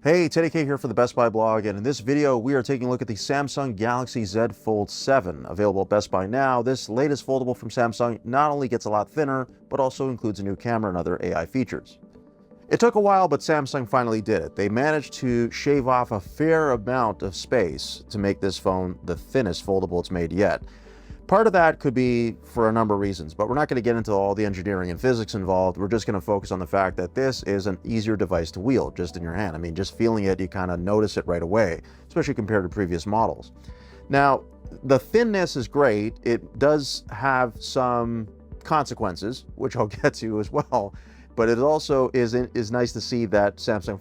Hey, Teddy K here for the Best Buy blog, and in this video we are taking a look at the Samsung Galaxy Z Fold7. Available at Best Buy now, this latest foldable from Samsung not only gets a lot thinner, but also includes a new camera and other AI features. It took a while, but Samsung finally did it. They managed to shave off a fair amount of space to make this phone the thinnest foldable it's made yet. Part of that could be for a number of reasons, but we're not going to get into all the engineering and physics involved. We're just going to focus on the fact that this is an easier device to wield just in your hand. I mean, just feeling it, you kind of notice it right away, especially compared to previous models. Now, the thinness is great. It does have some consequences, which I'll get to as well. But it also is nice to see that Samsung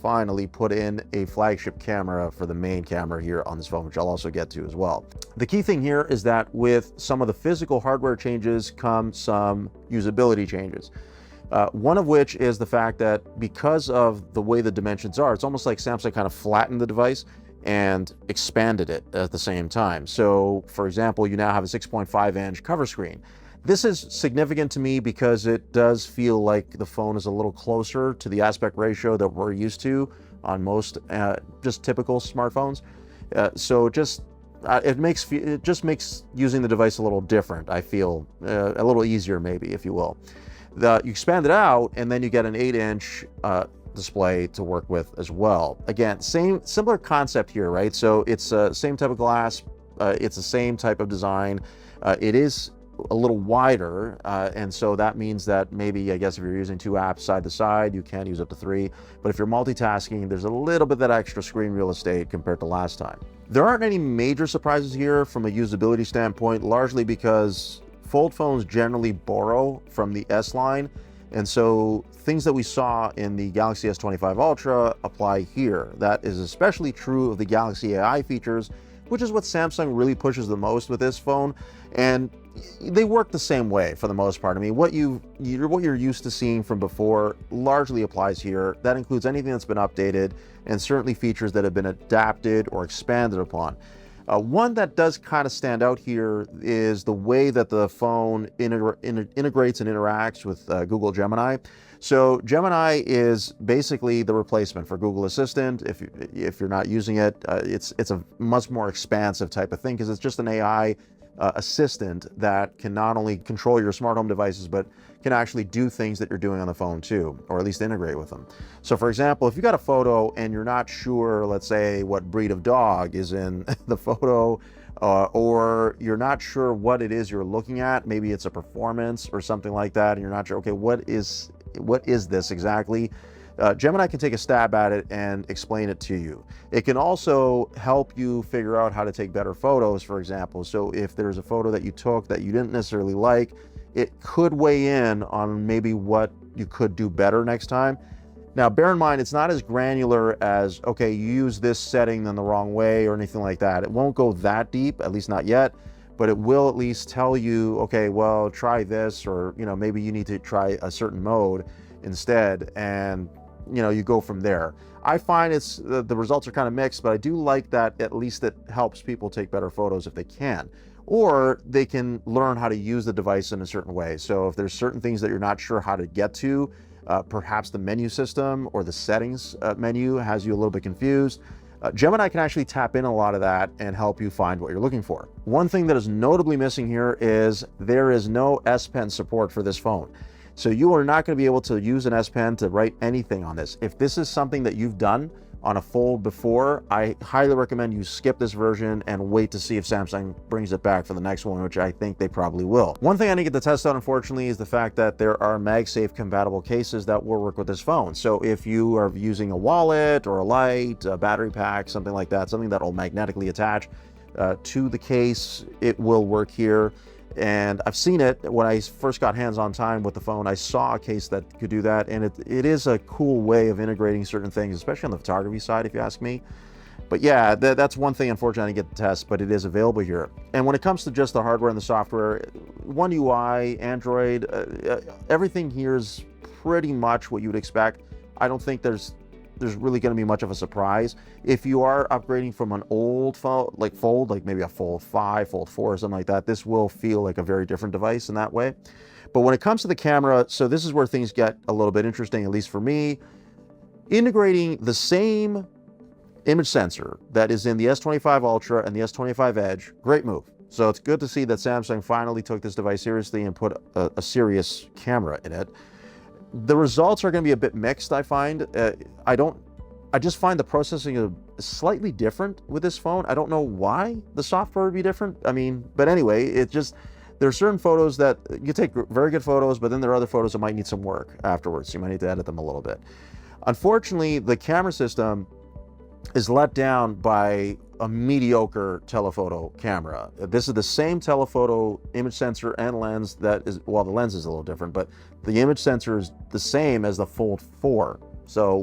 finally put in a flagship camera for the main camera here on this phone, which I'll also get to as well. The key thing here is that with some of the physical hardware changes come some usability changes. One of which is the fact that because of the way the dimensions are, it's almost like Samsung kind of flattened the device and expanded it at the same time. So, for example, you now have a 6.5-inch cover screen. This is significant to me because it does feel like the phone is a little closer to the aspect ratio that we're used to on most just typical smartphones. So it just makes using the device a little different. I feel a little easier, maybe, if you will. You expand it out, and then you get an 8-inch display to work with as well. Again, similar concept here, right? So it's same type of glass. It's the same type of design. It is a little wider, and so that means that maybe, I guess, if you're using 2 apps side to side, you can use up to 3. But if you're multitasking, there's a little bit of that extra screen real estate compared to last time. There aren't any major surprises here from a usability standpoint, largely because fold phones generally borrow from the S line, and so things that we saw in the Galaxy S25 Ultra apply here. That is especially true of the Galaxy AI features, which is what Samsung really pushes the most with this phone, and they work the same way for the most part. I mean, what you're used to seeing from before largely applies here. That includes anything that's been updated and certainly features that have been adapted or expanded upon. One that does kind of stand out here is the way that the phone integrates and interacts with Google Gemini. So Gemini is basically the replacement for Google Assistant. If you're not using it, it's a much more expansive type of thing because it's just an AI assistant that can not only control your smart home devices, but can actually do things that you're doing on the phone too, or at least integrate with them. So for example, if you got a photo and you're not sure, let's say, what breed of dog is in the photo, or you're not sure what it is you're looking at, maybe it's a performance or something like that, and you're not sure, okay, what is this exactly? Gemini can take a stab at it and explain it to you. It can also help you figure out how to take better photos, for example. So if there's a photo that you took that you didn't necessarily like, it could weigh in on maybe what you could do better next time. Now, bear in mind, it's not as granular as, okay, you use this setting in the wrong way or anything like that. It won't go that deep, at least not yet, but it will at least tell you, okay, well, try this, or, maybe you need to try a certain mode instead, and you go from there. I find the results are kind of mixed, but I do like that at least it helps people take better photos if they can, or they can learn how to use the device in a certain way. So if there's certain things that you're not sure how to get to, perhaps the menu system or the settings menu has you a little bit confused, Gemini can actually tap in a lot of that and help you find what you're looking for. One thing that is notably missing here is there is no S Pen support for this phone. So you are not going to be able to use an S Pen to write anything on this. If this is something that you've done on a Fold before, I highly recommend you skip this version and wait to see if Samsung brings it back for the next one, which I think they probably will. One thing I didn't get to test out, unfortunately, is the fact that there are MagSafe compatible cases that will work with this phone. So if you are using a wallet or a light, a battery pack, something like that, something that will magnetically attach to the case, it will work here. And I've seen it when I first got hands-on time with the phone. I saw a case that could do that, and it is a cool way of integrating certain things, especially on the photography side, if you ask me. But yeah, that's one thing, unfortunately, I didn't get to test, but it is available here. And when it comes to just the hardware and the software, One UI, Android, everything here is pretty much what you would expect. I don't think there's there's really going to be much of a surprise. If you are upgrading from an old phone, like Fold, like maybe a Fold 5, Fold 4, or something like that, this will feel like a very different device in that way. But when it comes to the camera, so this is where things get a little bit interesting, at least for me. Integrating the same image sensor that is in the S25 Ultra and the S25 Edge, great move. So it's good to see that Samsung finally took this device seriously and put a serious camera in it. The results are going to be a bit mixed, I find. I just find the processing slightly different with this phone. I don't know why the software would be different. I mean, but anyway, there are certain photos that you take very good photos, but then there are other photos that might need some work afterwards. You might need to edit them a little bit. Unfortunately, the camera system is let down by a mediocre telephoto camera. This is the same telephoto image sensor and lens that is, well, the lens is a little different, but the image sensor is the same as the Fold 4. So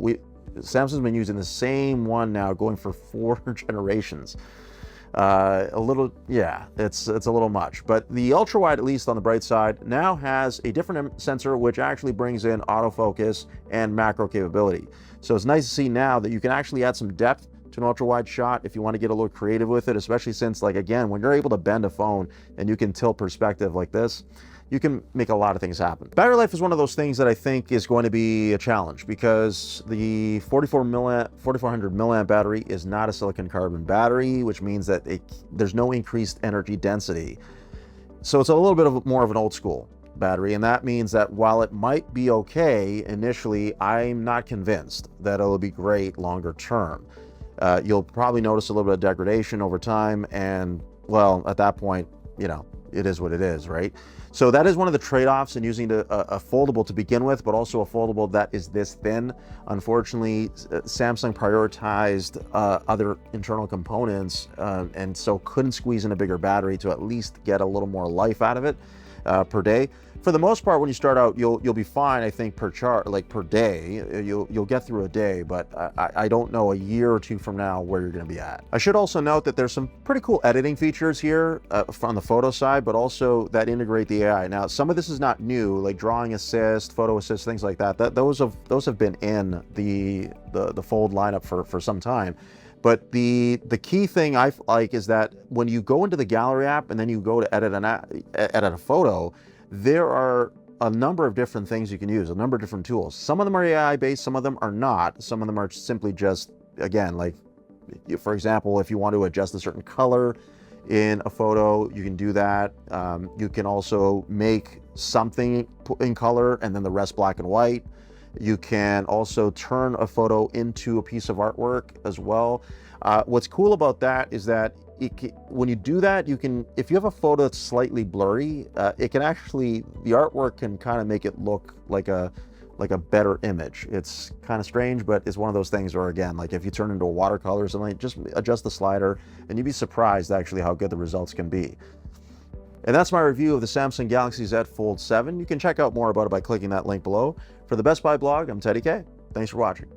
Samsung's been using the same one now, going for 4 generations. It's a little much. But the ultra wide, at least on the bright side, now has a different sensor which actually brings in autofocus and macro capability. So it's nice to see now that you can actually add some depth to an ultra wide shot if you want to get a little creative with it, especially since, like, again, when you're able to bend a phone and you can tilt perspective like this, you can make a lot of things happen. Battery life is one of those things that I think is going to be a challenge, because the 4400 milliamp battery is not a silicon carbon battery, which means that there's no increased energy density. So it's a little bit more of an old school battery, and that means that while it might be okay initially, I'm not convinced that it'll be great longer term. You'll probably notice a little bit of degradation over time, and, well, at that point, you know, it is what it is, right? So that is one of the trade-offs in using a foldable to begin with, but also a foldable that is this thin. Unfortunately, Samsung prioritized other internal components, and so couldn't squeeze in a bigger battery to at least get a little more life out of it per day. For the most part, when you start out, you'll be fine, I think, per day. You'll get through a day, but I don't know a year or two from now where you're going to be at. I should also note that there's some pretty cool editing features here on the photo side, but also that integrate the AI. Now, some of this is not new, like drawing assist, photo assist, things like that. Those have been in the Fold lineup for some time. But the key thing I like is that when you go into the gallery app and then you go to edit a photo, there are a number of different things you can use, a number of different tools. Some of them are AI-based, some of them are not. Some of them are simply just, again, like, for example, if you want to adjust a certain color in a photo, you can do that. You can also make something in color and then the rest black and white. You can also turn a photo into a piece of artwork as well. What's cool about that is that when you do that, you can, if you have a photo that's slightly blurry, it can actually, the artwork can kind of make it look like a better image. It's kind of strange, but it's one of those things where, again, like if you turn into a watercolor or something, just adjust the slider and you'd be surprised actually how good the results can be. And that's my review of the Samsung Galaxy Z Fold7. You can check out more about it by clicking that link below. For the Best Buy blog, I'm Teddy K. Thanks for watching.